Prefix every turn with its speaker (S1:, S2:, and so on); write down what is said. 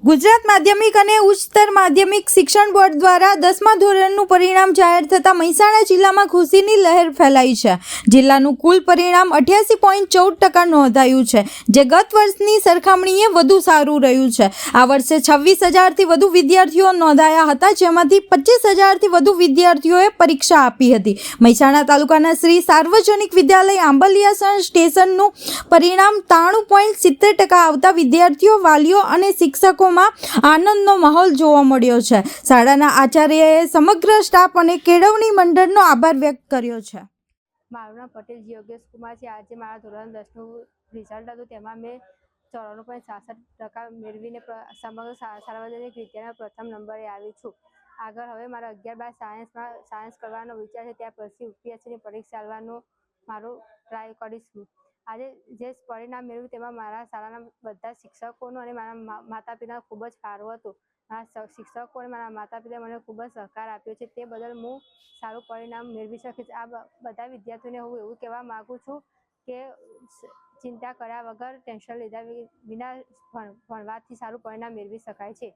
S1: ગુજરાત માધ્યમિક અને ઉચ્ચતર માધ્યમિક શિક્ષણ બોર્ડ દ્વારા 10મા ધોરણનું પરિણામ જાહેર થતાં મહેસાણા જિલ્લામાં ખુશીની લહેર ફેલાઈ છે। જિલ્લાનું કુલ પરિણામ 88.14% નોંધાયું છે, જે ગત વર્ષની સરખામણીએ વધુ સારું રહ્યું છે। આ વર્ષે 26,000થી વધુ વિદ્યાર્થીઓ નોંધાયા હતા, જેમાંથી 25,000થી વધુ વિદ્યાર્થીઓએ પરીક્ષા આપી હતી। મહેસાણા તાલુકાના શ્રી સાર્વજનિક વિદ્યાલય આંબલિયાસણ સ્ટેશનનું પરિણામ 93.70% આવતા વિદ્યાર્થીઓ, વાલીઓ અને શિક્ષકો આનંદનો માહોલ જોવા મળ્યો છે। શાળાના આચાર્યએ સમગ્ર સ્ટાફ અને કેળવણી મંડળનો આભાર વ્યક્ત કર્યો છે।
S2: મારું નામ પટેલ યોગેશ કુમાર છે। આજે મારા ધોરણ 10નું રિઝલ્ટ હતું, તેમાં મેં 94.66% મેળવીને સમગ્ર સાર્વજનિક વિદ્યાલયના પ્રથમ નંબરે આવી છું। આગળ હવે મારા 11-12 સાયન્સ કરવાનો વિચાર છે, ત્યાં પછી UPSCની પરીક્ષા આપવાનો મારું ટ્રાય કરીશું। આજે જે પરિણામ મેળવ્યું તેમાં મારા શાળાના બધા શિક્ષકોનો અને મારા માતા પિતાનો ખૂબ જ ફાળો હતો। મારા શિક્ષકો અને મારા માતા પિતાએ મને ખૂબ જ સહકાર આપ્યો છે, તે બદલ હું સારું પરિણામ મેળવી શકીશ। આ બધા વિદ્યાર્થીઓને હું એવું કહેવા માગું છું કે ચિંતા કર્યા વગર, ટેન્શન લીધા વિના ભણવાથી સારું પરિણામ મેળવી શકાય છે।